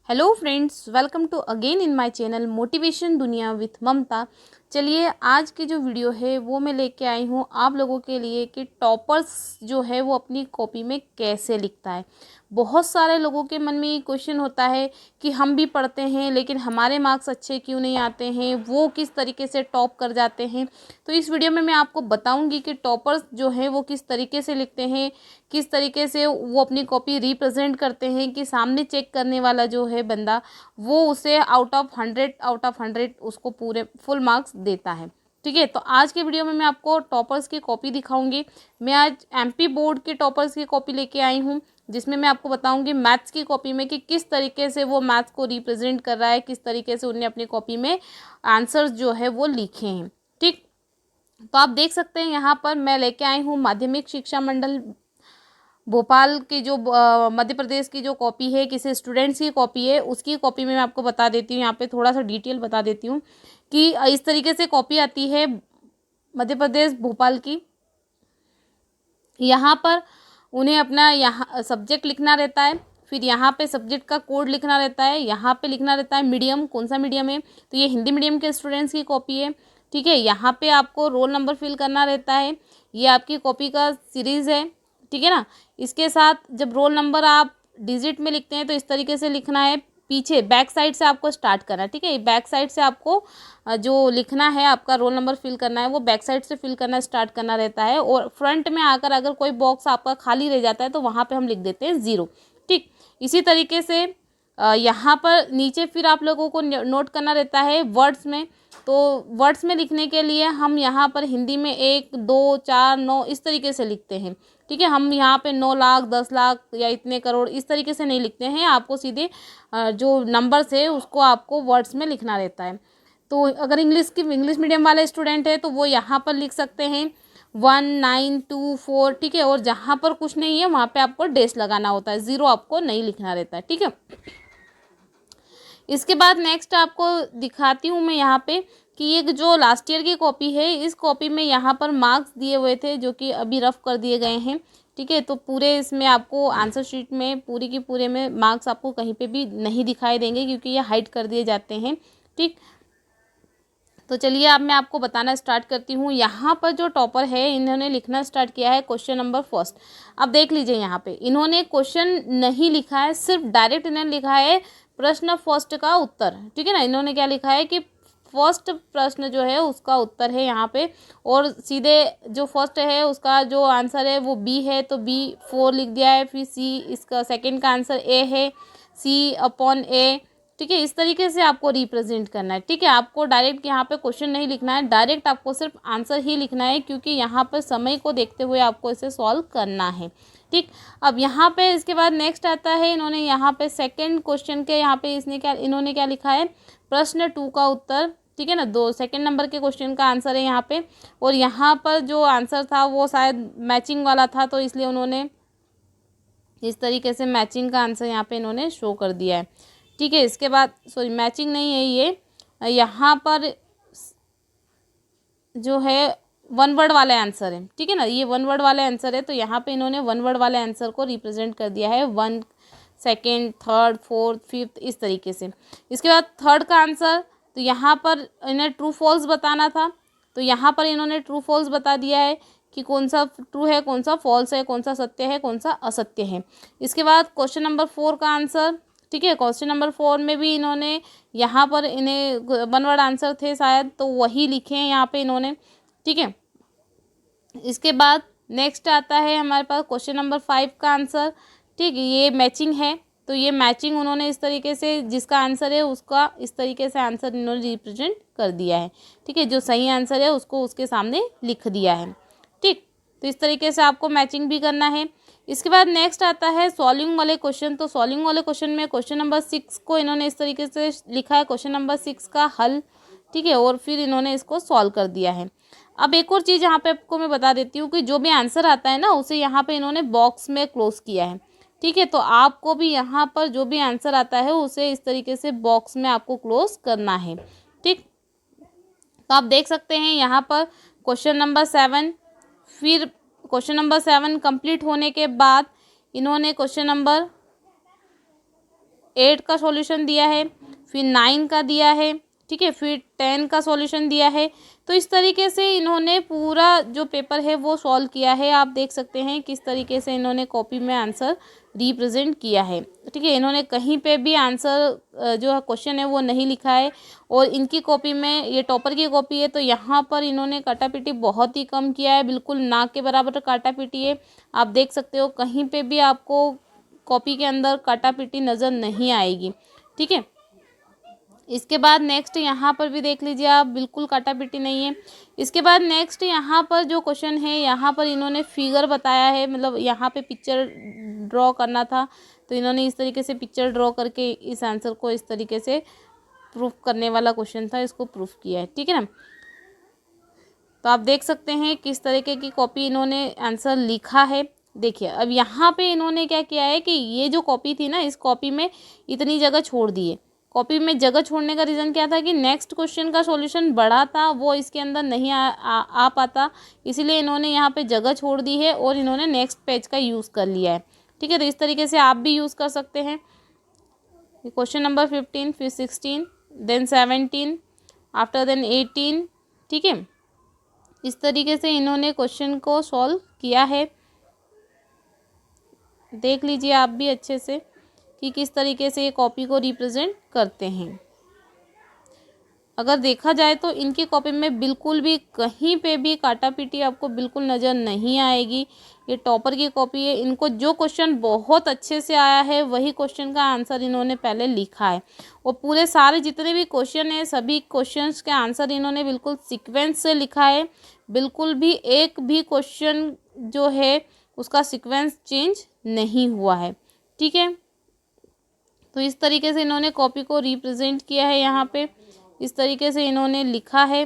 Hello friends, welcome to again in my channel motivation दुनिया विथ ममता। चलिए, आज की जो वीडियो है वो मैं लेके आई हूँ आप लोगों के लिए कि टॉपर्स जो है वो अपनी कॉपी में कैसे लिखता है। बहुत सारे लोगों के मन में ये क्वेश्चन होता है कि हम भी पढ़ते हैं लेकिन हमारे मार्क्स अच्छे क्यों नहीं आते हैं, वो किस तरीके से टॉप कर जाते हैं। तो इस वीडियो में मैं आपको बताऊंगी कि टॉपर्स जो है वो किस तरीके से लिखते हैं, किस तरीके से वो अपनी कॉपी रिप्रेजेंट करते हैं कि सामने चेक करने वाला जो है बंदा वो उसे आउट ऑफ 100 उसको पूरे फुल मार्क्स देता है। ठीक है, तो आज के वीडियो में मैं आपको टॉपर्स की कॉपी दिखाऊंगी। मैं आज एमपी बोर्ड के टॉपर्स की कॉपी लेके आई हूँ, जिसमें मैं आपको बताऊंगी मैथ्स की कॉपी में कि किस तरीके से वो मैथ्स को रिप्रेजेंट कर रहा है, किस तरीके से उन्होंने अपनी कॉपी में आंसर्स जो है वो लिखे हैं। ठीक, तो आप देख सकते हैं यहाँ पर मैं लेके आई हूँ माध्यमिक शिक्षा मंडल भोपाल की जो मध्य प्रदेश की जो कॉपी है, किसी स्टूडेंट्स की कॉपी है, उसकी कॉपी में मैं आपको बता देती हूँ। यहाँ पे थोड़ा सा डिटेल बता देती हूँ कि इस तरीके से कॉपी आती है मध्य प्रदेश भोपाल की। यहाँ पर उन्हें अपना यहाँ सब्जेक्ट लिखना रहता है, फिर यहाँ पे सब्जेक्ट का कोड लिखना रहता है, यहाँ पे लिखना रहता है मीडियम, कौन सा मीडियम है, तो ये हिंदी मीडियम के स्टूडेंट्स की कॉपी है। ठीक है, यहाँ पे आपको रोल नंबर फिल करना रहता है, ये आपकी कॉपी का सीरीज़ है। ठीक है ना, इसके साथ जब रोल नंबर आप डिजिट में लिखते हैं तो इस तरीके से लिखना है, पीछे बैक साइड से आपको स्टार्ट करना है। ठीक है, बैक साइड से आपको जो लिखना है, आपका रोल नंबर फिल करना है वो बैक साइड से फिल करना स्टार्ट करना रहता है, और फ्रंट में आकर अगर कोई बॉक्स आपका खाली रह जाता है तो वहाँ पे हम लिख देते हैं 0। ठीक, इसी तरीके से यहाँ पर नीचे फिर आप लोगों को नोट करना रहता है वर्ड्स में। तो वर्ड्स में लिखने के लिए हम यहाँ पर हिंदी में 1 2 4 9 इस तरीके से लिखते हैं। ठीक है, हम यहाँ पे 9 लाख 10 लाख या इतने करोड़ इस तरीके से नहीं लिखते हैं, आपको सीधे जो नंबर्स है उसको आपको वर्ड्स में लिखना रहता है। तो अगर इंग्लिश मीडियम वाले स्टूडेंट है तो वो यहाँ पर लिख सकते हैं 1 9 2 4। ठीक है, और जहाँ पर कुछ नहीं है वहाँ पे आपको डैश लगाना होता है, 0 आपको नहीं लिखना रहता है। ठीक है, इसके बाद नेक्स्ट आपको दिखाती हूँ मैं यहाँ पे कि ये जो लास्ट ईयर की कॉपी है, इस कॉपी में यहाँ पर मार्क्स दिए हुए थे जो कि अभी रफ कर दिए गए हैं। ठीक है, तो पूरे इसमें आपको आंसर शीट में पूरी की पूरे में मार्क्स आपको कहीं पे भी नहीं दिखाई देंगे क्योंकि ये हाइड कर दिए जाते हैं। ठीक, तो चलिए अब मैं आपको बताना स्टार्ट करती हूँ। यहाँ पर जो टॉपर है इन्होंने लिखना स्टार्ट किया है क्वेश्चन नंबर फर्स्ट। अब देख लीजिए, यहाँ पे इन्होंने क्वेश्चन नहीं लिखा है, सिर्फ डायरेक्ट इन्होंने लिखा है प्रश्न फर्स्ट का उत्तर। ठीक है ना, इन्होंने क्या लिखा है कि फर्स्ट प्रश्न जो है उसका उत्तर है यहाँ पे, और सीधे जो फर्स्ट है उसका जो आंसर है वो बी है तो बी 4 लिख दिया है। फिर सी, इसका सेकंड का आंसर ए है, C/A। ठीक है, इस तरीके से आपको रिप्रेजेंट करना है। ठीक है, आपको डायरेक्ट यहाँ पे क्वेश्चन नहीं लिखना है, डायरेक्ट आपको सिर्फ आंसर ही लिखना है क्योंकि यहाँ पर समय को देखते हुए आपको इसे सॉल्व करना है। ठीक, अब यहाँ पे इसके बाद नेक्स्ट आता है, इन्होंने यहाँ पे सेकंड क्वेश्चन के यहाँ पे इन्होंने क्या लिखा है, प्रश्न 2 का उत्तर। ठीक है ना, 2 सेकंड नंबर के क्वेश्चन का आंसर है यहाँ पे, और यहाँ पर जो आंसर था वो शायद मैचिंग वाला था तो इसलिए उन्होंने इस तरीके से मैचिंग का आंसर यहाँ पे इन्होंने शो कर दिया है। ठीक है, इसके बाद सॉरी मैचिंग नहीं है ये, यहाँ पर जो है 1 वर्ड वाले आंसर है। ठीक है ना, ये 1 वर्ड वाले आंसर है तो यहाँ पे इन्होंने 1 वर्ड वाले आंसर को रिप्रेजेंट कर दिया है 1 सेकेंड थर्ड फोर्थ फिफ्थ इस तरीके से। इसके बाद थर्ड का आंसर, तो यहाँ पर इन्हें ट्रू फॉल्स बताना था, तो यहाँ पर इन्होंने ट्रू फॉल्स बता दिया है कि कौन सा ट्रू है, कौन सा फॉल्स है, कौन सा सत्य है, कौन सा असत्य है। इसके बाद क्वेश्चन नंबर 4 का आंसर। ठीक है, क्वेश्चन नंबर 4 में भी इन्होंने यहाँ पर इन्हें 1 वर्ड आंसर थे शायद तो वही लिखे हैं यहाँ पे इन्होंने। ठीक है, इसके बाद नेक्स्ट आता है हमारे पास क्वेश्चन नंबर 5 का आंसर। ठीक है, ये मैचिंग है तो ये मैचिंग उन्होंने इस तरीके से जिसका आंसर है उसका इस तरीके से आंसर इन्होंने रिप्रेजेंट कर दिया है। ठीक है, जो सही आंसर है उसको उसके सामने लिख दिया है। ठीक, तो इस तरीके से आपको मैचिंग भी करना है। इसके बाद नेक्स्ट आता है सॉल्विंग वाले क्वेश्चन। तो सॉल्विंग वाले क्वेश्चन में क्वेश्चन नंबर 6 को इन्होंने इस तरीके से लिखा है, क्वेश्चन नंबर 6 का हल। ठीक है, और फिर इन्होंने इसको सॉल्व कर दिया है। अब एक और चीज़ यहाँ पे आपको मैं बता देती हूँ कि जो भी आंसर आता है ना उसे यहाँ पे इन्होंने बॉक्स में क्लोज किया है। ठीक है, तो आपको भी यहाँ पर जो भी आंसर आता है उसे इस तरीके से बॉक्स में आपको क्लोज करना है। ठीक, तो आप देख सकते हैं यहाँ पर क्वेश्चन नंबर 7, फिर क्वेश्चन नंबर 7 कंप्लीट होने के बाद इन्होंने क्वेश्चन नंबर 8 का सॉल्यूशन दिया है, फिर 9 का दिया है, ठीक है, फिर 10 का सॉल्यूशन दिया है। तो इस तरीके से इन्होंने पूरा जो पेपर है वो सॉल्व किया है। आप देख सकते हैं किस तरीके से इन्होंने कॉपी में आंसर रिप्रेजेंट किया है, ठीक है। इन्होंने कहीं पे भी आंसर जो क्वेश्चन है वो नहीं लिखा है। और इनकी कॉपी में, ये टॉपर की कॉपी है, तो यहाँ पर इन्होंने काटापीटी बहुत ही कम किया है, बिल्कुल ना के बराबर काटापीटी है। आप देख सकते हो कहीं पे भी आपको कॉपी के अंदर काटापीटी नज़र नहीं आएगी, ठीक है। इसके बाद नेक्स्ट यहाँ पर भी देख लीजिए आप, बिल्कुल काटापीटी नहीं है। इसके बाद नेक्स्ट यहाँ पर जो क्वेश्चन है, यहाँ पर इन्होंने फिगर बताया है, मतलब यहाँ पे पिक्चर ड्रॉ करना था, तो इन्होंने इस तरीके से पिक्चर ड्रॉ करके इस आंसर को इस तरीके से प्रूफ करने वाला क्वेश्चन था, इसको प्रूफ किया है, ठीक है ना। तो आप देख सकते हैं किस तरीके की कॉपी इन्होंने आंसर लिखा है। देखिए अब यहाँ पे इन्होंने क्या किया है कि ये जो कॉपी थी ना, इस कॉपी में इतनी जगह छोड़ दी है। कॉपी में जगह छोड़ने का रीज़न क्या था कि नेक्स्ट क्वेश्चन का सॉल्यूशन बड़ा था, वो इसके अंदर नहीं आ पाता, इसीलिए इन्होंने यहाँ पे जगह छोड़ दी है और इन्होंने नेक्स्ट पेज का यूज़ कर लिया है, ठीक है। तो इस तरीके से आप भी यूज़ कर सकते हैं। क्वेश्चन नंबर 15, फिर 16, देन 17, आफ्टर देन 18, ठीक है। इस तरीके से इन्होंने क्वेश्चन को सॉल्व किया है। देख लीजिए आप भी अच्छे से कि किस तरीके से ये कॉपी को रिप्रेजेंट करते हैं। अगर देखा जाए तो इनकी कॉपी में बिल्कुल भी कहीं पे भी काटापीटी आपको बिल्कुल नज़र नहीं आएगी। ये टॉपर की कॉपी है। इनको जो क्वेश्चन बहुत अच्छे से आया है वही क्वेश्चन का आंसर इन्होंने पहले लिखा है, और पूरे सारे जितने भी क्वेश्चन हैं सभी क्वेश्चंस के आंसर इन्होंने बिल्कुल सीक्वेंस से लिखा है। बिल्कुल भी एक भी क्वेश्चन जो है उसका सीक्वेंस चेंज नहीं हुआ है, ठीक है। तो इस तरीके से इन्होंने कॉपी को रिप्रेजेंट किया है। यहाँ पे इस तरीके से इन्होंने लिखा है,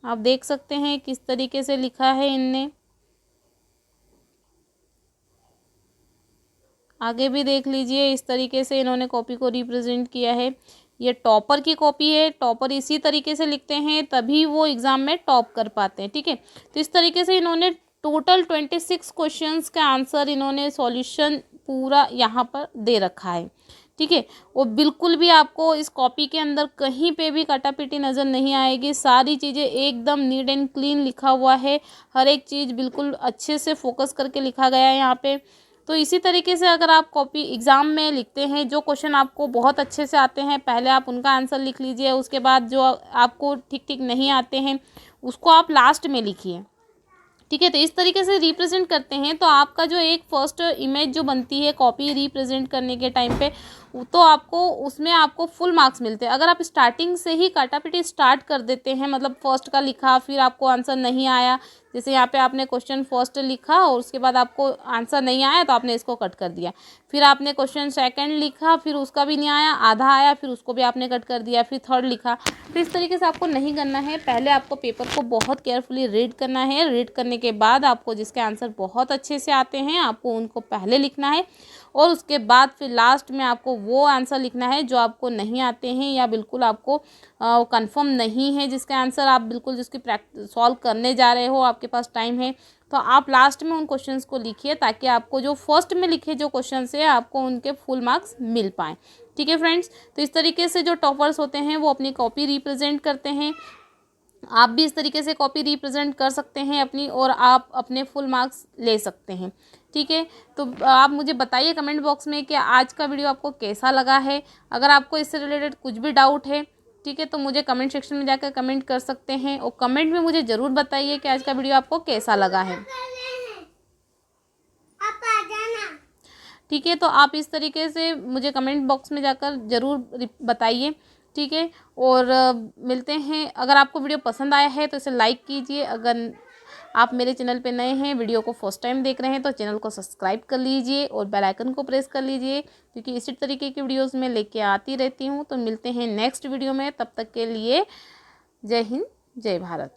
आप देख सकते हैं किस तरीके से लिखा है इनने। आगे भी देख लीजिए, इस तरीके से इन्होंने कॉपी को रिप्रेजेंट किया है। ये टॉपर की कॉपी है, टॉपर इसी तरीके से लिखते हैं तभी वो एग्ज़ाम में टॉप कर पाते हैं, ठीक है। तो इस तरीके से इन्होंने टोटल 26 क्वेश्चंस का आंसर इन्होंने सॉल्यूशन पूरा यहाँ पर दे रखा है, ठीक है। और बिल्कुल भी आपको इस कॉपी के अंदर कहीं पे भी काटापीटी नज़र नहीं आएगी। सारी चीज़ें एकदम नीट एंड क्लीन लिखा हुआ है, हर एक चीज़ बिल्कुल अच्छे से फोकस करके लिखा गया है यहाँ पे। तो इसी तरीके से अगर आप कॉपी एग्ज़ाम में लिखते हैं, जो क्वेश्चन आपको बहुत अच्छे से आते हैं पहले आप उनका आंसर लिख लीजिए, उसके बाद जो आपको ठीक ठीक नहीं आते हैं उसको आप लास्ट में लिखिए, ठीक है। तो इस तरीके से रिप्रेजेंट करते हैं तो आपका जो एक फर्स्ट इमेज जो बनती है कॉपी रिप्रेजेंट करने के टाइम पे, तो आपको उसमें आपको फुल मार्क्स मिलते हैं। अगर आप स्टार्टिंग से ही काटापीटी स्टार्ट कर देते हैं, मतलब फर्स्ट का लिखा फिर आपको आंसर नहीं आया, जैसे यहाँ पे आपने क्वेश्चन फर्स्ट लिखा और उसके बाद आपको आंसर नहीं आया तो आपने इसको कट कर दिया, फिर आपने क्वेश्चन सेकंड लिखा फिर उसका भी नहीं आया, आधा आया फिर उसको भी आपने कट कर दिया, फिर थर्ड लिखा। तो इस तरीके से आपको नहीं करना है। पहले आपको पेपर को बहुत केयरफुली रीड करना है। रीड करने के बाद आपको जिसके आंसर बहुत अच्छे से आते हैं आपको उनको पहले लिखना है, और उसके बाद फिर लास्ट में आपको वो आंसर लिखना है जो आपको नहीं आते हैं या बिल्कुल आपको कंफर्म नहीं है जिसका आंसर आप बिल्कुल जिसकी प्रैक्टिस सॉल्व करने जा रहे हो, आपके पास टाइम है, तो आप लास्ट में उन क्वेश्चंस को लिखिए ताकि आपको जो फर्स्ट में लिखे जो क्वेश्चंस है आपको उनके फुल मार्क्स मिल पाएँ, ठीक है फ्रेंड्स। तो इस तरीके से जो टॉपर्स होते हैं वो अपनी कॉपी रिप्रेजेंट करते हैं। आप भी इस तरीके से कॉपी रिप्रेजेंट कर सकते हैं अपनी, और आप अपने फुल मार्क्स ले सकते हैं, ठीक है। तो आप मुझे बताइए कमेंट बॉक्स में कि आज का वीडियो आपको कैसा लगा है। अगर आपको इससे रिलेटेड कुछ भी डाउट है, ठीक है, तो मुझे कमेंट सेक्शन में जाकर कमेंट कर सकते हैं, और कमेंट में मुझे ज़रूर बताइए कि आज का वीडियो आपको कैसा लगा है, ठीक है। तो आप इस तरीके से मुझे कमेंट बॉक्स में जाकर ज़रूर बताइए, ठीक है। और मिलते हैं। अगर आपको वीडियो पसंद आया है तो इसे लाइक कीजिए। अगर आप मेरे चैनल पे नए हैं, वीडियो को फर्स्ट टाइम देख रहे हैं, तो चैनल को सब्सक्राइब कर लीजिए और बेल आइकन को प्रेस कर लीजिए, क्योंकि इसी तरीके की वीडियोस मैं लेके आती रहती हूँ। तो मिलते हैं नेक्स्ट वीडियो में, तब तक के लिए जय हिंद, जय भारत।